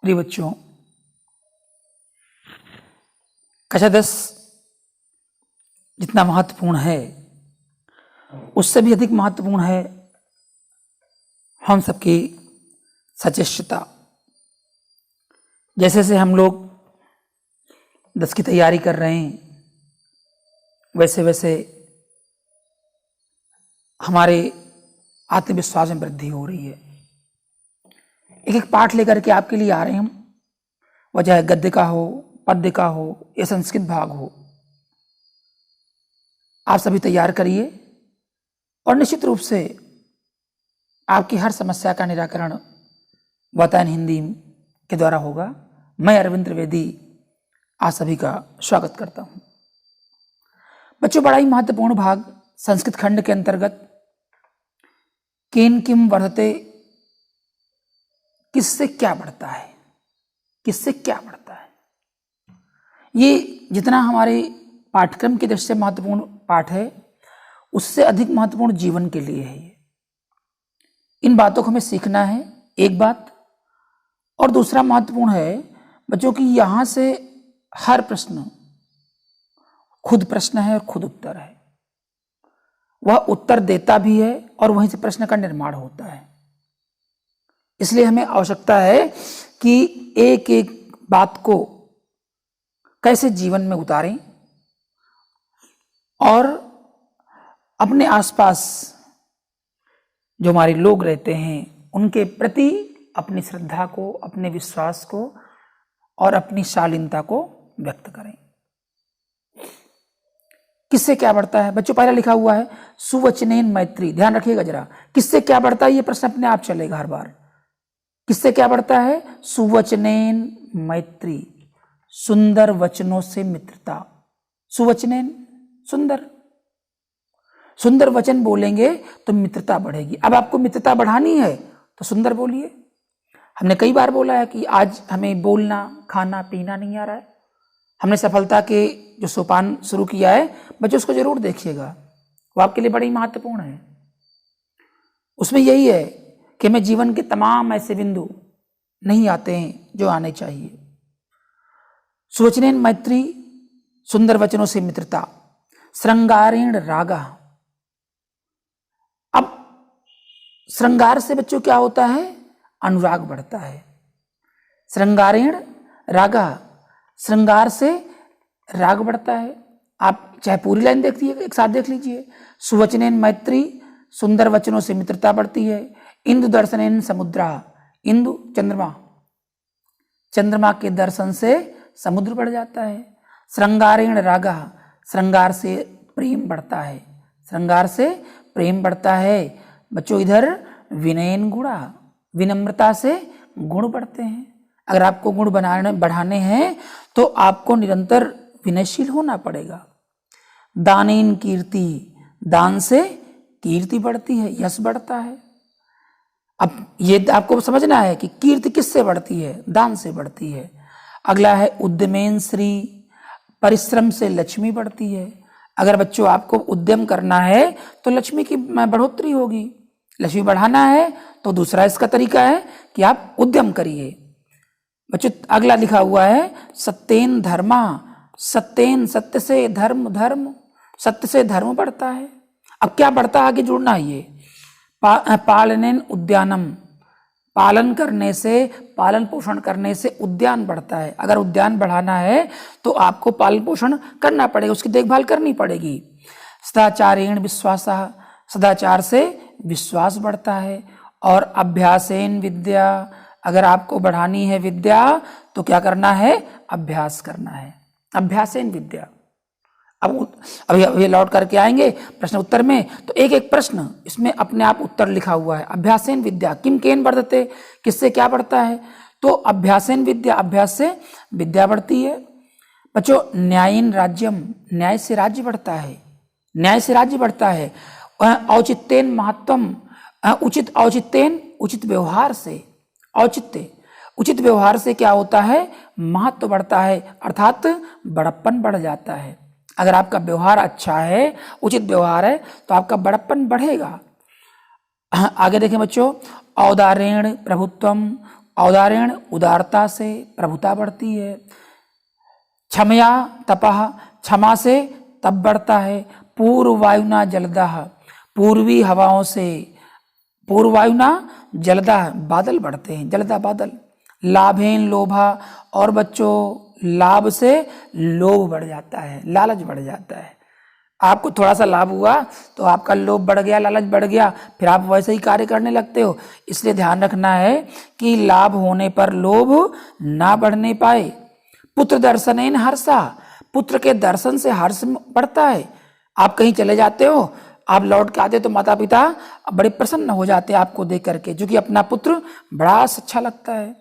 प्रिय बच्चों, कक्षा 10 जितना महत्वपूर्ण है उससे भी अधिक महत्वपूर्ण है हम सबकी सचेष्टता। जैसे से हम लोग 10 की तैयारी कर रहे हैं वैसे वैसे हमारे आत्मविश्वास में वृद्धि हो रही है। एक एक पाठ लेकर के आपके लिए आ रहे हैं हम, वह चाहे गद्य का हो, पद्य का हो या संस्कृत भाग हो। आप सभी तैयार करिए और निश्चित रूप से आपकी हर समस्या का निराकरण वातायन हिंदी के द्वारा होगा। मैं अरविंद त्रिवेदी आप सभी का स्वागत करता हूं। बच्चों, बड़ा ही महत्वपूर्ण भाग संस्कृत खंड के अंतर्गत केन किम वर्धते, किससे क्या बढ़ता है, किससे क्या बढ़ता है। ये जितना हमारे पाठ्यक्रम की दृष्टि से महत्वपूर्ण पाठ है उससे अधिक महत्वपूर्ण जीवन के लिए है। ये इन बातों को हमें सीखना है, एक बात। और दूसरा महत्वपूर्ण है बच्चों की यहां से हर प्रश्न खुद प्रश्न है और खुद उत्तर है। वह उत्तर देता भी है और वहीं से प्रश्न का निर्माण होता है। इसलिए हमें आवश्यकता है कि एक एक बात को कैसे जीवन में उतारें और अपने आसपास जो हमारे लोग रहते हैं उनके प्रति अपनी श्रद्धा को, अपने विश्वास को और अपनी शालीनता को व्यक्त करें। किससे क्या बढ़ता है बच्चों? पहला लिखा हुआ है सुवचनेन मैत्री। ध्यान रखिएगा जरा, किससे क्या बढ़ता है ये प्रश्न अपने आप चलेगा हर बार। किससे क्या बढ़ता है? सुवचनेन मैत्री, सुंदर वचनों से मित्रता। सुवचनेन, सुंदर सुंदर वचन बोलेंगे तो मित्रता बढ़ेगी। अब आपको मित्रता बढ़ानी है तो सुंदर बोलिए। हमने कई बार बोला है कि आज हमें बोलना, खाना, पीना नहीं आ रहा है। हमने सफलता के जो सोपान शुरू किया है बच्चों उसको जरूर देखिएगा, वो आपके लिए बड़ी महत्वपूर्ण है। उसमें यही है कि हमें जीवन के तमाम ऐसे बिंदु नहीं आते हैं जो आने चाहिए। सुवचनेन मैत्री, सुंदर वचनों से मित्रता, श्रृंगारेण रागा। अब श्रृंगार से बच्चों क्या होता है? अनुराग बढ़ता है। श्रृंगारेण रागा, श्रृंगार से राग बढ़ता है। आप चाहे पूरी लाइन देखिए, एक साथ देख लीजिए। सुवचनेन मैत्री, सुंदर वचनों से मित्रता बढ़ती है। इंदु दर्शनेन समुद्रा, इंदु चंद्रमा, चंद्रमा के दर्शन से समुद्र बढ़ जाता है। श्रृंगारेण रागा, श्रृंगार से प्रेम बढ़ता है। श्रृंगार से प्रेम बढ़ता है। बच्चों इधर विनयन गुणा, विनम्रता से गुण बढ़ते हैं। अगर आपको गुण बढ़ाने हैं तो आपको निरंतर विनयशील होना पड़ेगा। दानेन कीर्ति, दान से कीर्ति बढ़ती है, यश बढ़ता है। अब ये आपको समझना है कि कीर्ति किससे बढ़ती है? दान से बढ़ती है। अगला है उद्यमेन श्री, परिश्रम से लक्ष्मी बढ़ती है। अगर बच्चों आपको उद्यम करना है तो लक्ष्मी की बढ़ोतरी होगी। लक्ष्मी बढ़ाना है तो दूसरा इसका तरीका है कि आप उद्यम करिए। बच्चों अगला लिखा हुआ है सत्येन धर्मा, सत्येन, सत्य से धर्म, धर्म, सत्य से धर्म बढ़ता है। अब क्या बढ़ता है आगे जुड़ना है ये। पालनेन उद्यानम, पालन करने से, पालन पोषण करने से उद्यान बढ़ता है। अगर उद्यान बढ़ाना है तो आपको पालन पोषण करना पड़ेगा, उसकी देखभाल करनी पड़ेगी। सदाचारेण विश्वासा, सदाचार से विश्वास बढ़ता है। और अभ्यासेन विद्या, अगर आपको बढ़ानी है विद्या तो क्या करना है? अभ्यास करना है। अभ्यासेन विद्या। अब अभी लौट करके आएंगे प्रश्न उत्तर में, तो एक एक प्रश्न इसमें अपने आप उत्तर लिखा हुआ है। अभ्यासेन विद्या, किम केन वर्धते, किससे क्या बढ़ता है? तो अभ्यासेन विद्या, अभ्यास से विद्या बढ़ती है। बच्चों न्यायेन राज्यम, न्याय से राज्य बढ़ता है। न्याय से राज्य बढ़ता है। औचित्येन महत्वम, उचित, औचित्येन उचित व्यवहार से, औचित्य, उचित व्यवहार से क्या होता है? महत्व बढ़ता है, अर्थात बड़प्पन बढ़ जाता है। अगर आपका व्यवहार अच्छा है, उचित व्यवहार है तो आपका बड़प्पन बढ़ेगा। आगे देखें बच्चों, औदारेण प्रभुत्वम, औदार्यण उदारता से प्रभुता बढ़ती है। क्षमया तपः क्षमा से तप बढ़ता है। पूर्व वायुना जलदाह पूर्वी हवाओं से पूर्व वायुना जलदाह बादल बढ़ते हैं, जलदा बादल। लाभेन लोभा और बच्चों लाभ से लोभ बढ़ जाता है, लालच बढ़ जाता है। आपको थोड़ा सा लाभ हुआ तो आपका लोभ बढ़ गया, लालच बढ़ गया, फिर आप वैसे ही कार्य करने लगते हो। इसलिए ध्यान रखना है कि लाभ होने पर लोभ ना बढ़ने पाए। पुत्र दर्शनेन हर्षा पुत्र के दर्शन से हर्ष बढ़ता है। आप कहीं चले जाते हो, आप लौट के आते तो माता पिता बड़े प्रसन्न हो जाते हैं आपको देख करके, जो कि अपना पुत्र बड़ा अच्छा लगता है।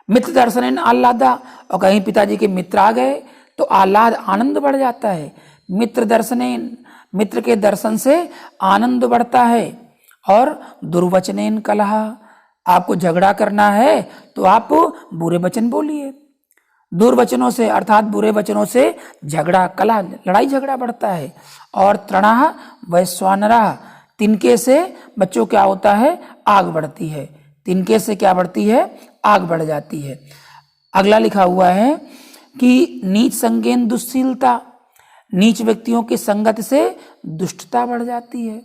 मित्र दर्शनेन आह्लादा और कहीं पिताजी के मित्र आ गए तो आह्लाद आनंद बढ़ जाता है। मित्र दर्शनेन मित्र के दर्शन से आनंद बढ़ता है। और दुर्वचनेन कलह आपको झगड़ा करना है तो आप बुरे वचन बोलिए। दुर्वचनों से अर्थात बुरे वचनों से झगड़ा कलह लड़ाई झगड़ा बढ़ता है। और तृणः वैश्वानरः तिनके से बच्चों क्या होता है, आग बढ़ती है। तिनके से क्या बढ़ती है, आग बढ़ जाती है। अगला लिखा हुआ है कि नीच संगेन दुश्शीलता नीच व्यक्तियों की संगत से दुष्टता बढ़ जाती है।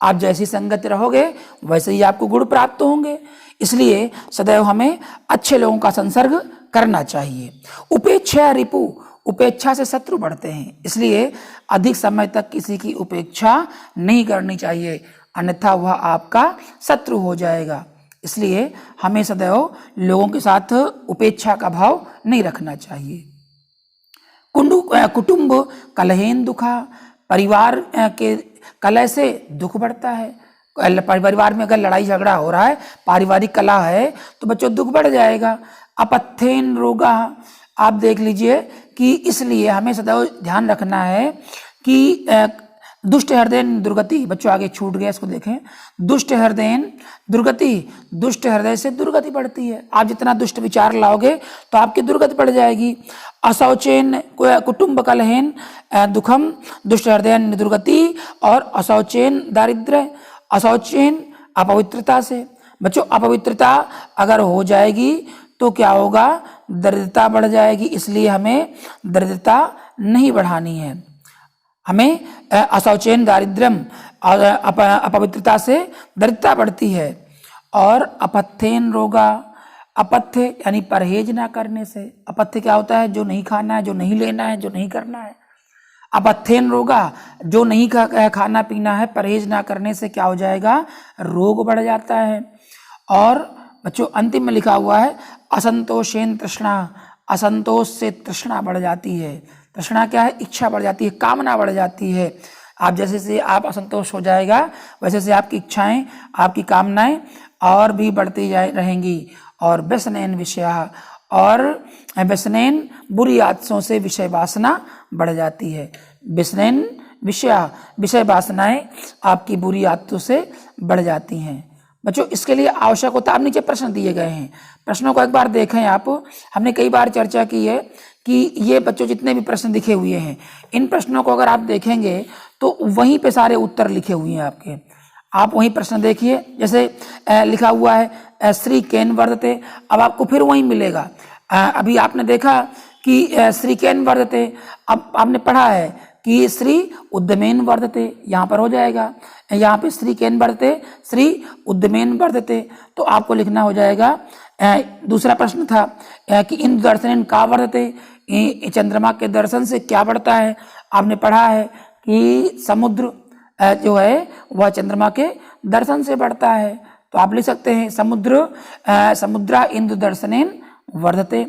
आप जैसी संगत रहोगे वैसे ही आपको गुण प्राप्त होंगे। इसलिए सदैव हमें अच्छे लोगों का संसर्ग करना चाहिए। उपेक्षा रिपु उपेक्षा से शत्रु बढ़ते हैं, इसलिए अधिक समय तक किसी की उपेक्षा नहीं करनी चाहिए, अन्यथा वह आपका शत्रु हो जाएगा। इसलिए हमें सदैव लोगों के साथ उपेक्षा का भाव नहीं रखना चाहिए। कुटुंब कलहेन दुखा परिवार के कलह से दुख बढ़ता है। परिवार में अगर लड़ाई झगड़ा हो रहा है, पारिवारिक कलह है, तो बच्चों दुख बढ़ जाएगा। अपथेन रोगा आप देख लीजिए कि इसलिए हमें सदैव ध्यान रखना है कि दुष्ट हृदय दुर्गति, बच्चों आगे छूट गया, इसको देखें। दुष्ट हृदय दुर्गति, दुष्ट हृदय से दुर्गति बढ़ती है। आप जितना दुष्ट विचार लाओगे तो आपकी दुर्गति बढ़ जाएगी। अशौचेन कुटुंब कलहेन दुखम दुष्ट हृदय दुर्गति और अशौचेन दारिद्र्य अशौचेन अपवित्रता से। बच्चों अपवित्रता अगर हो जाएगी तो क्या होगा, दरिद्रता बढ़ जाएगी। इसलिए हमें दरिद्रता नहीं बढ़ानी है। हमें अशौचेन दारिद्र्यम और अपवित्रता से दरिद्रता बढ़ती है। और अपथ्येन रोगा अपथ्य यानी परहेज ना करने से। अपथ्य क्या होता है, जो नहीं खाना है, जो नहीं लेना है, जो नहीं करना है। अपथ्येन रोगा जो नहीं खाना पीना है, परहेज ना करने से क्या हो जाएगा, रोग बढ़ जाता है। और बच्चों अंतिम में लिखा हुआ है असंतोषेन तृष्णा असंतोष से तृष्णा बढ़ जाती है। तृष्णा क्या है, इच्छा बढ़ जाती है, कामना बढ़ जाती है। आप जैसे से आप असंतोष हो जाएगा वैसे से आपकी इच्छाएं, आपकी कामनाएं और भी बढ़ती रहेंगी। और व्यसनेन विषया और व्यसनेन बुरी आदतों से विषय वासना बढ़ जाती है। व्यसनेन विषया विषय वासनाएं आपकी बुरी आदतों से बढ़ जाती हैं। बच्चों इसके लिए आवश्यक होता है, आप नीचे प्रश्न दिए गए हैं, प्रश्नों को एक बार देखें आप। हमने कई बार चर्चा की है कि ये बच्चों जितने भी प्रश्न लिखे हुए हैं, इन प्रश्नों को अगर आप देखेंगे तो वहीं पे सारे उत्तर लिखे हुए हैं आपके। आप वहीं प्रश्न देखिए, जैसे लिखा हुआ है श्री केन वर्धते, अब आपको फिर वहीं मिलेगा। अभी आपने देखा कि श्री केन वर्धते, अब आपने पढ़ा है कि श्री उद्यमेन वर्धते, यहाँ पर हो जाएगा। यहाँ पे श्री केन वर्धते, श्री उद्यमेन वर्धते, तो आपको लिखना हो जाएगा। दूसरा प्रश्न था कि इंद्र दर्शन का वर्धते, चंद्रमा के दर्शन से क्या बढ़ता है। आपने पढ़ा है कि समुद्र जो है वह चंद्रमा के दर्शन से बढ़ता है, तो आप लिख सकते हैं समुद्रा इंद्र दर्शनेन वर्धते।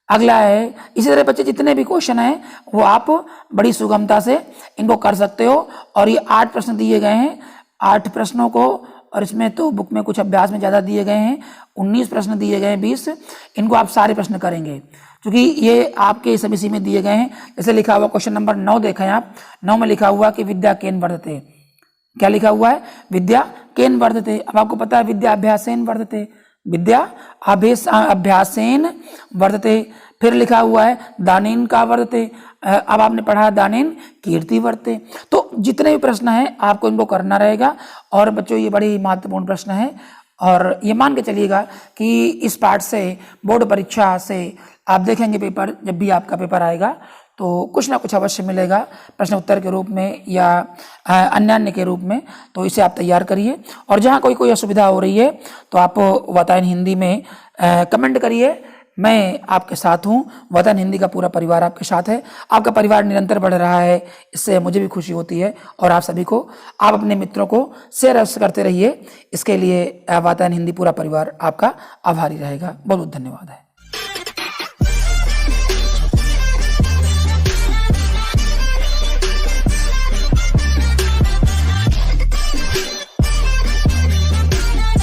अगला है, इसी तरह बच्चे जितने भी क्वेश्चन हैं वो आप बड़ी सुगमता से इनको कर सकते हो। और ये 8 प्रश्न दिए गए हैं, 8 प्रश्नों को, और इसमें तो बुक में कुछ अभ्यास में ज़्यादा दिए गए हैं, 19 प्रश्न दिए गए हैं, 20, इनको आप सारे प्रश्न करेंगे क्योंकि ये आपके सब इसी में दिए गए हैं। जैसे लिखा हुआ क्वेश्चन नंबर 9 देखें आप, 9 में लिखा हुआ कि विद्या केन वर्धते, क्या लिखा हुआ है, विद्या केन वर्धते। अब आपको पता है विद्या अभ्यासेन वर्धते, विद्या अभ्यासेन वर्धते। फिर लिखा हुआ है दानेन का वर्धते, अब आपने पढ़ा दानेन कीर्ति वर्धते। तो जितने भी प्रश्न हैं आपको इनको करना रहेगा। और बच्चों ये बड़ी महत्वपूर्ण प्रश्न है और ये मान के चलिएगा कि इस पाठ से बोर्ड परीक्षा से आप देखेंगे पेपर, जब भी आपका पेपर आएगा तो कुछ ना कुछ अवश्य मिलेगा प्रश्न उत्तर के रूप में या अन्य के रूप में। तो इसे आप तैयार करिए और जहाँ कोई असुविधा हो रही है तो आप वातायन हिंदी में कमेंट करिए। मैं आपके साथ हूँ, वतन हिंदी का पूरा परिवार आपके साथ है। आपका परिवार निरंतर बढ़ रहा है, इससे मुझे भी खुशी होती है। और आप सभी को, आप अपने मित्रों को शेयर करते रहिए। इसके लिए वतन हिंदी पूरा परिवार आपका आभारी रहेगा। बहुत बहुत धन्यवाद है।